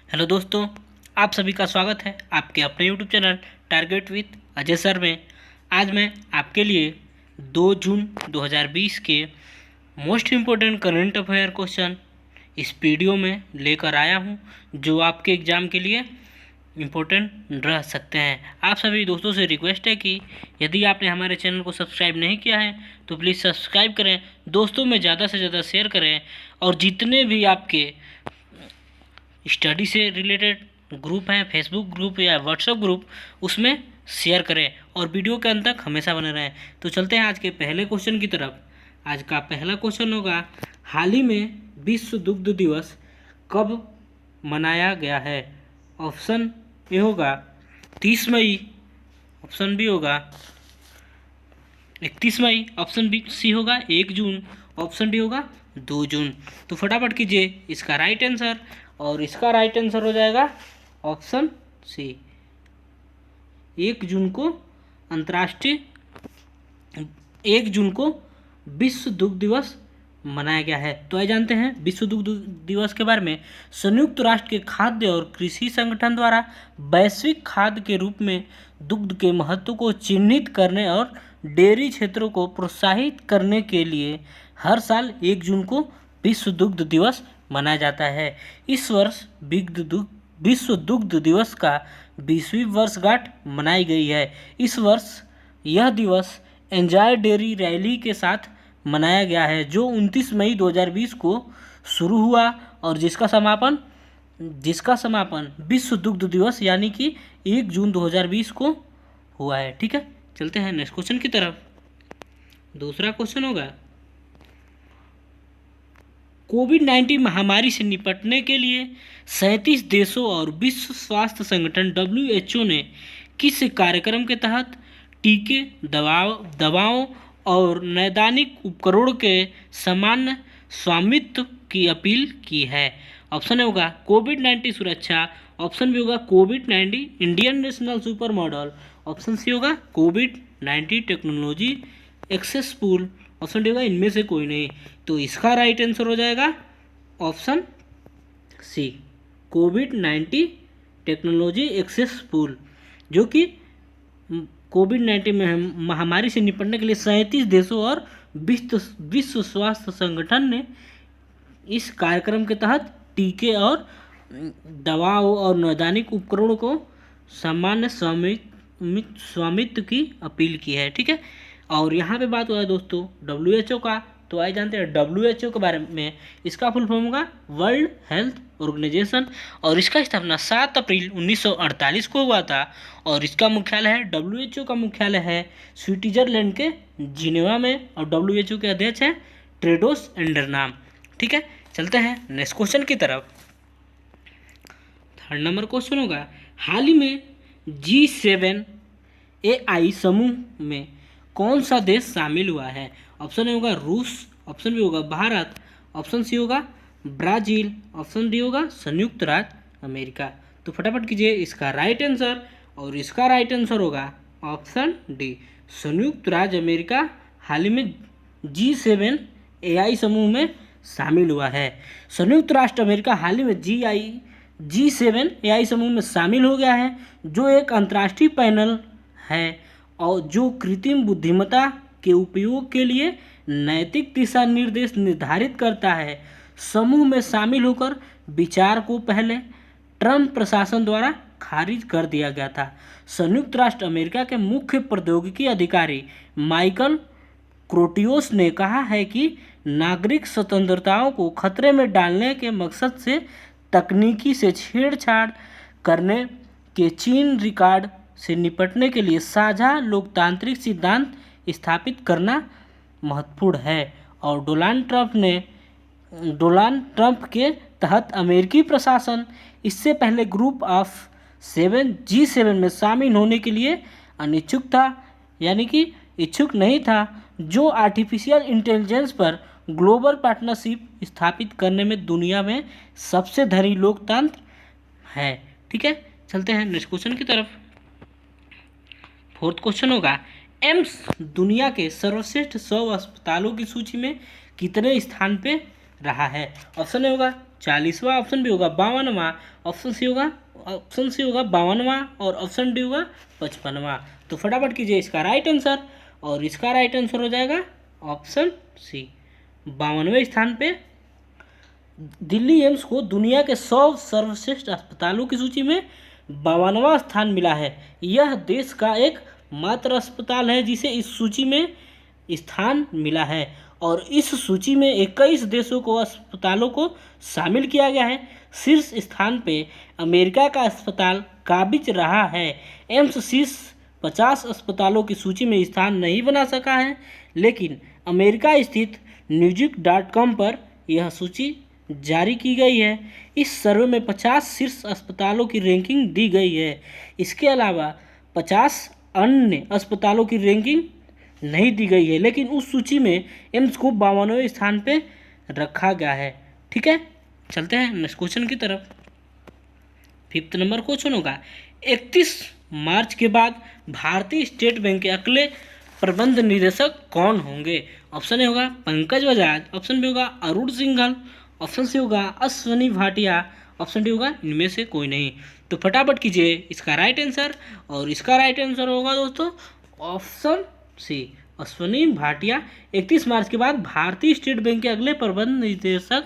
Hello दोस्तों, आप सभी का स्वागत है आपके अपने YouTube channel target with Ajay sir में। आज मैं आपके लिए 2 जून 2020 के most important current affair question इस वीडियो में लेकर आया हूं, जो आपके एग्ज़ाम के लिए इम्पोर्टेंट रह सकते हैं। आप सभी दोस्तों से रिक्वेस्ट है कि यदि आपने हमारे चैनल को सब्सक्राइब नहीं किया है तो प्लीज़ सब्सक्राइब करें, दोस्तों में ज़्यादा से ज़्यादा शेयर करें और जितने भी आपके स्टडी से रिलेटेड ग्रुप हैं, फेसबुक ग्रुप या व्हाट्सएप ग्रुप, उसमें शेयर करें और वीडियो के अंत तक हमेशा बने रहें। तो चलते हैं आज के पहले क्वेश्चन की तरफ। आज का पहला क्वेश्चन होगा, हाल ही में विश्व दुग्ध दिवस कब मनाया गया है? ऑप्शन ए होगा 30 मई, ऑप्शन बी होगा 31 मई, ऑप्शन बी सी होगा 1 जून, ऑप्शन डी होगा 2 जून। तो फटाफट कीजिए इसका राइट आंसर, और इसका राइट आंसर हो जाएगा ऑप्शन सी, 1 जून को अंतर्राष्ट्रीय 1 जून को विश्व दुग्ध दिवस मनाया गया है। तो आइए जानते हैं विश्व दुग्ध दिवस के बारे में। संयुक्त राष्ट्र के खाद्य और कृषि संगठन द्वारा वैश्विक खाद्य के रूप में दुग्ध के महत्व को चिन्हित करने और डेयरी क्षेत्रों को प्रोत्साहित करने के लिए हर साल 1 जून को विश्व दुग्ध दिवस मनाया जाता है। इस वर्ष विश्व दुग्ध दिवस का 20वीं वर्षगांठ मनाई गई है। इस वर्ष यह दिवस एंजॉय डेयरी रैली के साथ मनाया गया है, जो 29 मई 2020 को शुरू हुआ और जिसका समापन विश्व दुग्ध दिवस यानी कि 1 जून 2020 को हुआ है। ठीक है, चलते हैं नेक्स्ट क्वेश्चन की तरफ। दूसरा क्वेश्चन होगा, कोविड-19 महामारी से निपटने के लिए 37 देशों और विश्व स्वास्थ्य संगठन WHO ने किस कार्यक्रम के तहत टीके, दवाओं और नैदानिक उपकरणों के सामान्य स्वामित्व की अपील की है? ऑप्शन ए होगा कोविड-19 सुरक्षा, ऑप्शन बी होगा कोविड-19 Indian national super model, option C होगा कोविड-19 technology access pool, option D होगा इनमें से कोई नहीं। तो इसका राइट आंसर हो जाएगा ऑप्शन सी, कोविड-19 टेक्नोलॉजी एक्सेस पूल, जो कि कोविड-19 महामारी से निपटने के लिए 37 देशों और विश्व स्वास्थ्य संगठन ने इस कार्यक्रम के तहत टीके और दवाओं और नैदानिक उपकरणों को सामान्य स्वामित्व की अपील की है। ठीक है, और यहाँ पे बात हुआ है दोस्तों WHO का। तो आइए जानते हैं WHO के बारे में। इसका फुल फॉर्म होगा वर्ल्ड हेल्थ ऑर्गेनाइजेशन, और इसका स्थापना 7 अप्रैल 1948 को हुआ था, और इसका मुख्यालय है WHO का मुख्यालय है स्विट्जरलैंड के जिनेवा में, और WHO के अध्यक्ष हैं टेड्रोस एडहनॉम। ठीक है, चलते हैं नेक्स्ट क्वेश्चन की तरफ। थर्ड नंबर क्वेश्चन होगा, हाल ही में G7 AI समूह में कौन सा देश शामिल हुआ है? ऑप्शन ए होगा रूस, ऑप्शन बी होगा भारत, ऑप्शन सी होगा ब्राज़ील, ऑप्शन डी होगा संयुक्त राज्य अमेरिका। तो फटाफट कीजिए इसका राइट आंसर, और इसका राइट आंसर होगा ऑप्शन डी, संयुक्त राज्य अमेरिका हाल ही में G7 AI समूह में शामिल हुआ है। संयुक्त राष्ट्र अमेरिका हाल ही में G7 AI समूह में शामिल हो गया है, जो एक अंतर्राष्ट्रीय पैनल है और जो कृत्रिम बुद्धिमत्ता के उपयोग के लिए नैतिक दिशा निर्देश निर्धारित करता है। समूह में शामिल होकर विचार को पहले ट्रंप प्रशासन द्वारा खारिज कर दिया गया था। संयुक्त राष्ट्र अमेरिका के मुख्य प्रौद्योगिकी अधिकारी माइकल क्रोटियोस ने कहा है कि नागरिक स्वतंत्रताओं को खतरे में डालने के मकसद से तकनीकी से छेड़छाड़ करने के चीन रिकॉर्ड से निपटने के लिए साझा लोकतांत्रिक सिद्धांत स्थापित करना महत्वपूर्ण है। और डोनाल्ड ट्रंप के तहत अमेरिकी प्रशासन इससे पहले ग्रुप ऑफ 7 G7 में शामिल होने के लिए अनिच्छुक था, यानी कि इच्छुक नहीं था, जो आर्टिफिशियल इंटेलिजेंस पर ग्लोबल पार्टनरशिप स्थापित करने में दुनिया में सबसे धनी लोकतंत्र है। ठीक है, चलते हैं नेक्स्ट क्वेश्चन की तरफ। फोर्थ क्वेश्चन होगा, एम्स दुनिया के सर्वश्रेष्ठ 100 अस्पतालों की सूची में कितने स्थान पे रहा है? ऑप्शन ए होगा 40वां, ऑप्शन बी होगा 52वां, ऑप्शन सी होगा 52वां और ऑप्शन डी होगा 55वां। तो फटाफट कीजिए इसका राइट आंसर, और इसका राइट आंसर हो जाएगा ऑप्शन सी, 52वें स्थान पे दिल्ली एम्स को दुनिया के 100 सर्वश्रेष्ठ अस्पतालों की सूची में 52वां स्थान मिला है। यह देश का एक मात्र अस्पताल है जिसे इस सूची में स्थान मिला है, और इस सूची में 21 देशों को अस्पतालों को शामिल किया गया है। शीर्ष स्थान पे अमेरिका का अस्पताल काबिज रहा है। एम्स शीर्ष 50 अस्पतालों की सूची में स्थान नहीं बना सका है, लेकिन अमेरिका स्थित न्यूजिक.com पर यह सूची जारी की गई है। इस सर्वे में 50 शीर्ष अस्पतालों की रैंकिंग दी गई है। इसके अलावा 50 अन्य अस्पतालों की रैंकिंग नहीं दी गई है, लेकिन उस सूची में एम्स को 52वें स्थान पे रखा गया है। ठीक है, चलते हैं नेक्स्ट क्वेश्चन की तरफ। 5th नंबर क्वेश्चन होगा, 31 मार्च के बाद भारतीय स्टेट बैंक के अगले प्रबंध निदेशक कौन होंगे? ऑप्शन ए होगा पंकज बजाज, ऑप्शन बी होगा अरुण सिंघल, ऑप्शन सी होगा अश्वनी भाटिया, ऑप्शन डी होगा इनमें से कोई नहीं। तो फटाफट कीजिए इसका राइट आंसर, और इसका राइट आंसर होगा दोस्तों ऑप्शन सी, अश्वनी भाटिया 31 मार्च के बाद भारतीय स्टेट बैंक के अगले प्रबंध निदेशक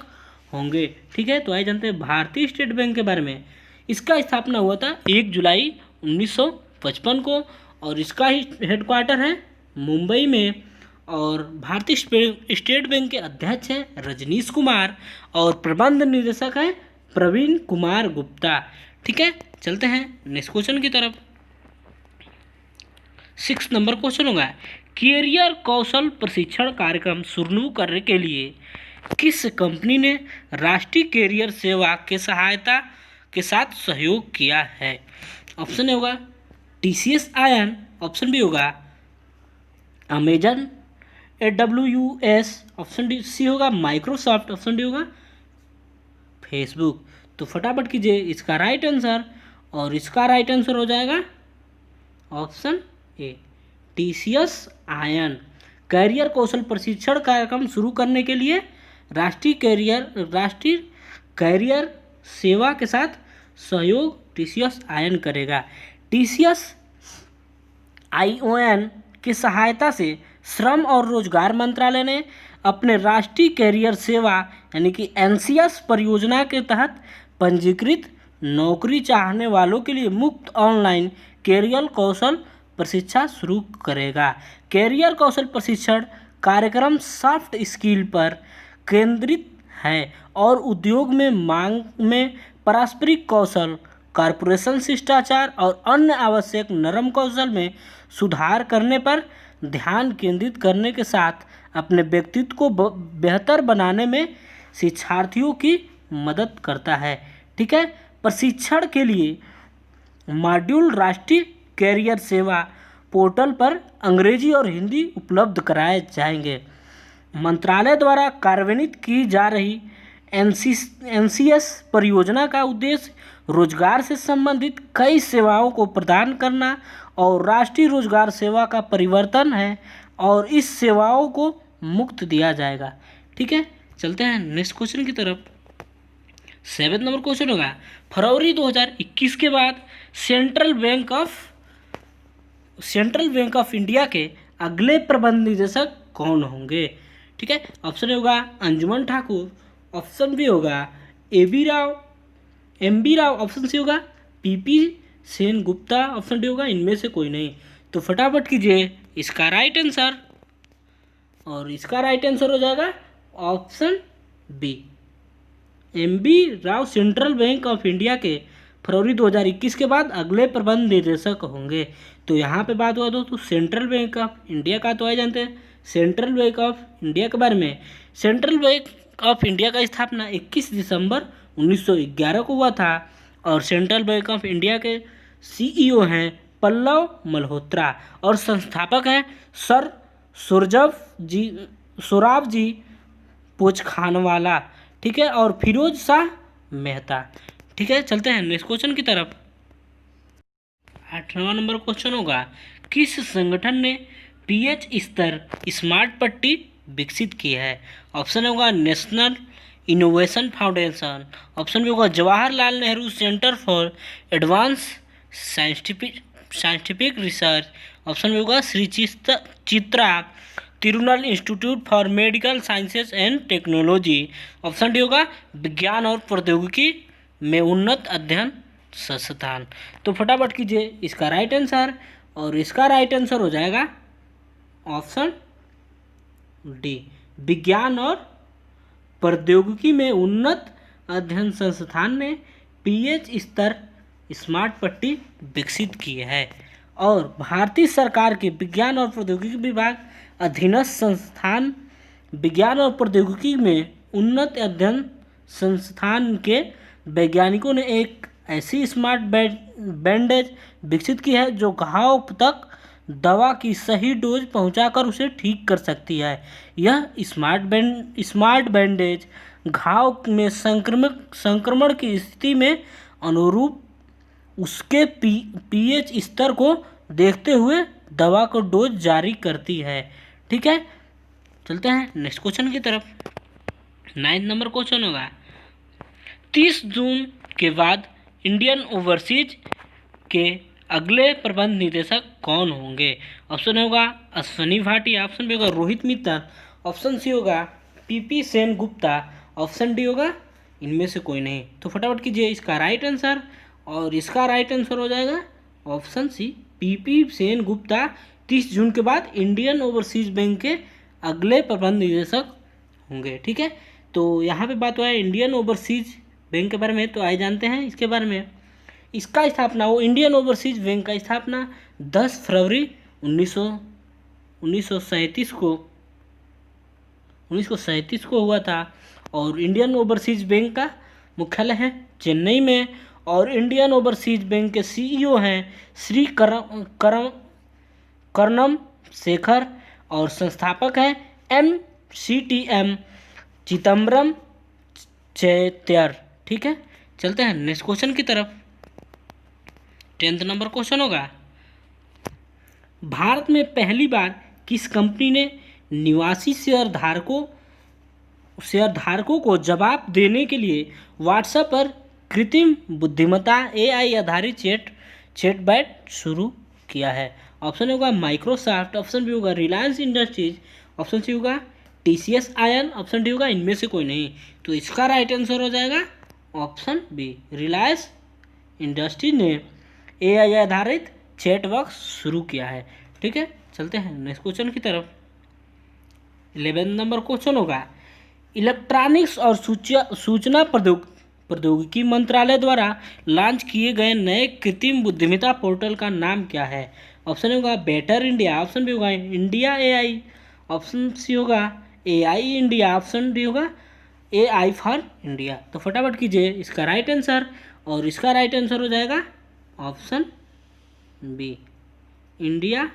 होंगे। ठीक है, तो आइए जानते हैं भारतीय स्टेट बैंक के बारे में। इसका स्थापना हुआ था 1 जुलाई 1955 को, और इसका ही हेडक्वार्टर है मुंबई में, और भारतीय स्टेट बैंक के अध्यक्ष हैं रजनीश कुमार, और प्रबंध निदेशक हैं प्रवीण कुमार गुप्ता। ठीक है, चलते हैं नेक्स्ट क्वेश्चन की तरफ। 6 नंबर क्वेश्चन होगा, कैरियर कौशल प्रशिक्षण कार्यक्रम शुरू करने के लिए किस कंपनी ने राष्ट्रीय कैरियर सेवा के सहायता के साथ सहयोग किया है? ऑप्शन ए होगा TCS आयन, ऑप्शन बी होगा Amazon AWS, option D C होगा माइक्रोसॉफ्ट, ऑप्शन डी होगा फेसबुक। तो फटाफट कीजिए इसका राइट आंसर, और इसका राइट आंसर हो जाएगा option A, TCS ion. Career कौशल प्रशिक्षण कार्यक्रम शुरू करने के लिए राष्ट्रीय कैरियर सेवा के साथ सहयोग TCS आयन करेगा। TCS ION की सहायता से श्रम और रोजगार मंत्रालय ने अपने राष्ट्रीय कैरियर सेवा यानी कि NCS परियोजना के तहत पंजीकृत नौकरी चाहने वालों के लिए मुफ्त ऑनलाइन कैरियर कौशल प्रशिक्षण शुरू करेगा। कैरियर कौशल प्रशिक्षण कार्यक्रम सॉफ्ट स्किल पर केंद्रित है और उद्योग में मांग में पारस्परिक कौशल, कॉर्पोरेशन शिष्टाचार और अन्य आवश्यक नरम कौशल में सुधार करने पर ध्यान केंद्रित करने के साथ अपने व्यक्तित्व को बेहतर बनाने में शिक्षार्थियों की मदद करता है। ठीक है, प्रशिक्षण के लिए मॉड्यूल राष्ट्रीय कैरियर सेवा पोर्टल पर अंग्रेजी और हिंदी उपलब्ध कराए जाएंगे। मंत्रालय द्वारा कार्यान्वित की जा रही NCS परियोजना का उद्देश्य रोजगार से संबंधित कई सेवाओं को प्रदान करना और राष्ट्रीय रोजगार सेवा का परिवर्तन है, और इस सेवाओं को मुफ्त दिया जाएगा। ठीक है, चलते हैं नेक्स्ट क्वेश्चन की तरफ। 7 नंबर क्वेश्चन होगा, फरवरी 2021 के बाद सेंट्रल बैंक ऑफ इंडिया के अगले प्रबंध निदेशक कौन होंगे? ठीक है, ऑप्शन ए होगा अंजुमन ठाकुर, ऑप्शन बी होगा M B Rao, option C होगा PP Sen Gupta, option D होगा इनमें से कोई नहीं। तो फटाफट कीजिए इसका राइट आंसर, और इसका राइट आंसर हो जाएगा option B, MB Rao Central Bank of India के फरवरी 2021 के बाद अगले प्रबंध निदेशक होंगे। तो यहाँ पे बात हुआ दोस्तों सेंट्रल बैंक ऑफ इंडिया का, तो आए जानते हैं सेंट्रल बैंक ऑफ इंडिया के बारे में। सेंट्रल बैंक ऑफ इंडिया का स्थापना 21 दिसंबर 1911 को हुआ था, और सेंट्रल बैंक ऑफ इंडिया के CEO हैं पल्लव मल्होत्रा, और संस्थापक हैं सर सोराब जी पोचखानवाला। ठीक है, और फिरोज शाह मेहता। ठीक है, चलते हैं नेक्स्ट क्वेश्चन की तरफ। 8वां नंबर क्वेश्चन होगा, किस संगठन ने PH स्तर स्मार्ट पट्टी विकसित की है? ऑप्शन होगा National Innovation Foundation. Option B होगा Jawaharlal Nehru Centre for advance scientific research. Option B होगा Shri Chitra Tirunal Institute for Medical Sciences and Technology. Option D होगा विज्ञान और प्रौद्योगिकी में उन्नत अध्ययन संस्थान। तो फटाफट कीजिए इसका राइट आंसर, और इसका राइट आंसर हो जाएगा ऑप्शन डी, विज्ञान और प्रौद्योगिकी में उन्नत अध्ययन संस्थान ने पीएच स्तर स्मार्ट पट्टी विकसित की है। और भारतीय सरकार के विज्ञान और प्रौद्योगिकी विभाग अधीनस्थ संस्थान विज्ञान और प्रौद्योगिकी में उन्नत अध्ययन संस्थान के वैज्ञानिकों ने एक ऐसी स्मार्ट बैंडेज विकसित की है जो घाव तक दवा की सही डोज पहुंचाकर उसे ठीक कर सकती है। यह स्मार्ट बैंडेज घाव में संक्रमण की स्थिति में अनुरूप उसके पीएच स्तर को देखते हुए दवा को डोज जारी करती है। ठीक है, चलते हैं नेक्स्ट क्वेश्चन की तरफ। 9 नंबर क्वेश्चन होगा 30 जून के बाद इंडियन ओवरसीज के अगले प्रबंध निदेशक कौन होंगे। ऑप्शन होगा अश्वनी भाटिया, ऑप्शन बी होगा रोहित मित्तल, ऑप्शन सी होगा PP Sen Gupta, option D होगा इनमें से कोई नहीं। तो फटाफट कीजिए इसका राइट आंसर, और इसका राइट आंसर हो जाएगा option C, P P Sen Gupta 30 June के बाद इंडियन ओवरसीज बैंक के अगले प्रबंध निदेशक होंगे। ठीक है, तो यहाँ पे बात हुआ है इंडियन ओवरसीज बैंक के बारे में, तो आइए जानते हैं इसके बारे में। इसका स्थापना वो इंडियन ओवरसीज बैंक का स्थापना 10 फरवरी 1937 को हुआ था। और इंडियन ओवरसीज बैंक का मुख्यालय है चेन्नई में, और इंडियन ओवरसीज बैंक के सीईओ हैं श्री कर्णम शेखर, और संस्थापक हैं MCTM चिदम्बरम चैत्यर। ठीक है, चलते हैं नेक्स्ट क्वेश्चन की तरफ। 10th नंबर क्वेश्चन होगा भारत में पहली बार किस कंपनी ने निवासी शेयरधारकों को जवाब देने के लिए व्हाट्सएप पर कृत्रिम बुद्धिमत्ता AI आधारित चैटबॉट शुरू किया है। ऑप्शन होगा माइक्रोसॉफ्ट, ऑप्शन बी होगा रिलायंस इंडस्ट्रीज, ऑप्शन सी होगा TCS आयन, ऑप्शन डी होगा इनमें से कोई नहीं। तो इसका राइट आंसर हो जाएगा ऑप्शन बी, रिलायंस इंडस्ट्री ने AI आधारित चैट बॉक्स शुरू किया है। ठीक है, चलते हैं नेक्स्ट क्वेश्चन की तरफ। 11 नंबर क्वेश्चन होगा इलेक्ट्रॉनिक्स और सूचना प्रौद्योगिकी मंत्रालय द्वारा लॉन्च किए गए नए कृत्रिम बुद्धिमत्ता पोर्टल का नाम क्या है। ऑप्शन होगा बेटर इंडिया, ऑप्शन बी होगा इंडिया AI, ऑप्शन सी होगा AI इंडिया, ऑप्शन डी होगा AI फॉर इंडिया। तो फटाफट कीजिए इसका राइट आंसर, और इसका राइट आंसर हो जाएगा ऑप्शन बी, इंडिया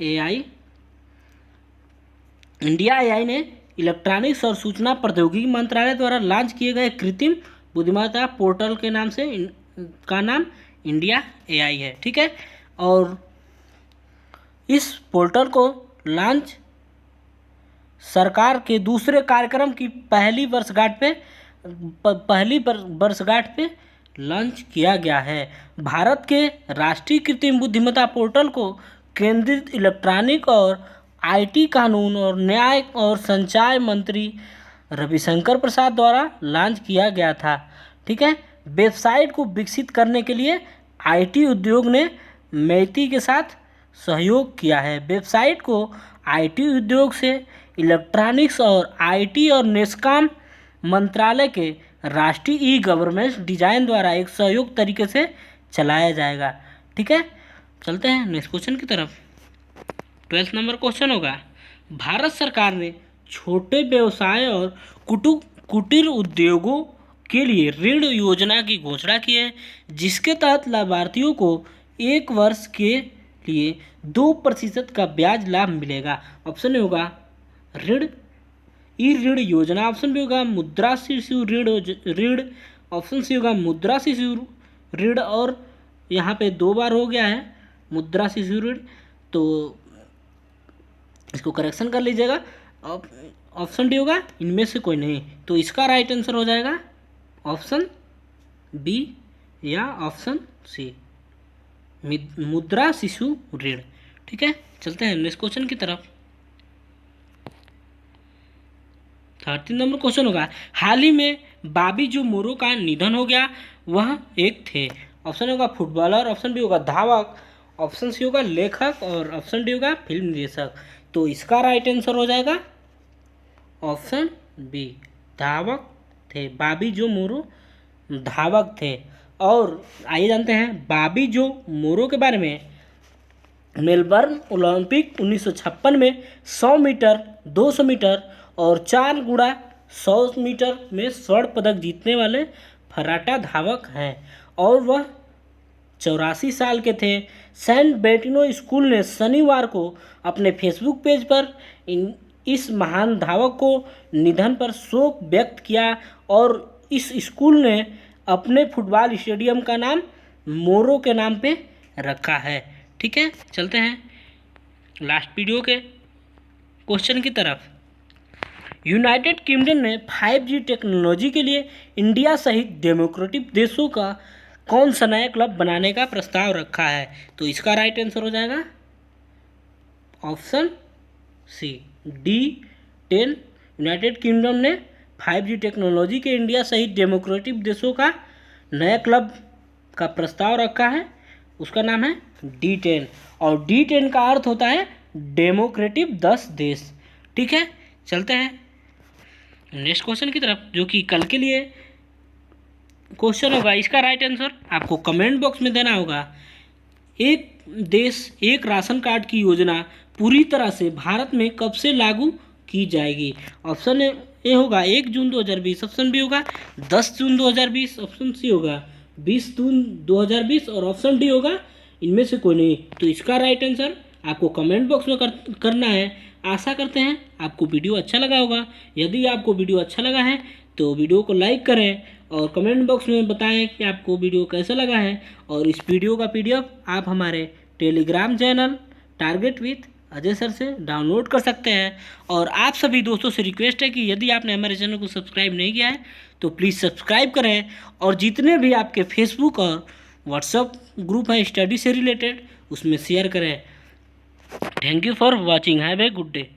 AI ने इलेक्ट्रॉनिक्स और सूचना प्रौद्योगिकी मंत्रालय द्वारा लॉन्च किए गए कृत्रिम बुद्धिमत्ता पोर्टल के नाम से का नाम इंडिया AI है। ठीक है, और इस पोर्टल को लॉन्च सरकार के दूसरे कार्यक्रम की पहली वर्षगांठ पे लॉन्च किया गया है। भारत के राष्ट्रीय कृत्रिम बुद्धिमत्ता पोर्टल को केंद्रीय इलेक्ट्रॉनिक और IT कानून और न्याय और संचार मंत्री रविशंकर प्रसाद द्वारा लॉन्च किया गया था। ठीक है, वेबसाइट को विकसित करने के लिए IT उद्योग ने मैती के साथ सहयोग किया है। वेबसाइट को IT उद्योग से इलेक्ट्रॉनिक्स और IT और नेस्कॉम मंत्रालय के राष्ट्रीय गवर्नेंस डिजाइन द्वारा एक सहयोग तरीके से चलाया जाएगा। ठीक है, चलते हैं नेक्स्ट क्वेश्चन की तरफ। 12th नंबर क्वेश्चन होगा भारत सरकार ने छोटे व्यवसाय और कुटीर उद्योगों के लिए ऋण योजना की घोषणा की है, जिसके तहत लाभार्थियों को 1 वर्ष के लिए 2% का ब्याज लाभ मिलेगा। ऑप्शन होगा ऋण योजना, ऑप्शन बी होगा मुद्रा शिशु ऋण, ऑप्शन सी होगा मुद्रा शिशु ऋण, और यहाँ पे 2 बार हो गया है मुद्रा शिशु ऋण, तो इसको करेक्शन कर लीजिएगा। ऑप्शन डी होगा इनमें से कोई नहीं। तो इसका राइट आंसर हो जाएगा ऑप्शन बी या ऑप्शन सी, मुद्रा शिशु ऋण। ठीक है, चलते हैं नेक्स्ट क्वेश्चन की तरफ। 13 नंबर क्वेश्चन होगा, हाल ही में बॉबी जो मोरो का निधन हो गया वह एक थे। ऑप्शन होगा फुटबॉलर, ऑप्शन बी होगा धावक, ऑप्शन सी होगा लेखक और ऑप्शन डी होगा फिल्म निर्देशक। तो इसका राइट आंसर हो जाएगा ऑप्शन बी, धावक थे। बॉबी जो मोरो धावक थे। और आइए जानते हैं बॉबी जो मोरो के बारे में। मेलबर्न ओलंपिक 1956 में 100 मीटर, 200 मीटर और 4 गुणा 100 मीटर में स्वर्ण पदक जीतने वाले फर्राटा धावक हैं और वह 84 साल के थे। सेंट बेटिनो स्कूल ने शनिवार को अपने फेसबुक पेज पर इस महान धावक को निधन पर शोक व्यक्त किया और इस स्कूल ने अपने फुटबॉल स्टेडियम का नाम मोरो के नाम पे रखा है। ठीक है, चलते हैं लास्ट वीडियो के क्वेश्चन की तरफ। यूनाइटेड किंगडम ने 5G टेक्नोलॉजी के लिए इंडिया सहित डेमोक्रेटिक देशों का कौन सा नया क्लब बनाने का प्रस्ताव रखा है। तो इसका राइट आंसर हो जाएगा ऑप्शन सी, D10। यूनाइटेड किंगडम ने 5G टेक्नोलॉजी के इंडिया सहित डेमोक्रेटिक देशों का नया क्लब का प्रस्ताव रखा है, उसका नाम है D10 और D10 का अर्थ होता है डेमोक्रेटिक 10 देश। ठीक है, चलते हैं नेक्स्ट क्वेश्चन की तरफ जो कि कल के लिए क्वेश्चन होगा। इसका राइट आंसर आपको कमेंट बॉक्स में देना होगा। एक देश एक राशन कार्ड की योजना पूरी तरह से भारत में कब से लागू की जाएगी। ऑप्शन ए होगा 1 जून 2020, ऑप्शन बी होगा 10 जून 2020, ऑप्शन सी होगा 20 जून 2020 और ऑप्शन डी होगा इनमें से कोई नहीं। तो इसका राइट आंसर आपको कमेंट बॉक्स में करना है। आशा करते हैं आपको वीडियो अच्छा लगा होगा। यदि आपको वीडियो अच्छा लगा है तो वीडियो को लाइक करें और कमेंट बॉक्स में बताएं कि आपको वीडियो कैसा लगा है। और इस वीडियो का PDF आप हमारे Telegram channel target with Ajay sir से डाउनलोड कर सकते हैं। और आप सभी दोस्तों से रिक्वेस्ट है कि यदि आपने हमारे चैनल को सब्सक्राइब नहीं किया है तो प्लीज़ सब्सक्राइब करें और जितने भी आपके फेसबुक और व्हाट्सएप ग्रुप हैं स्टडी से रिलेटेड उसमें शेयर करें। Thank you for watching, have a good day.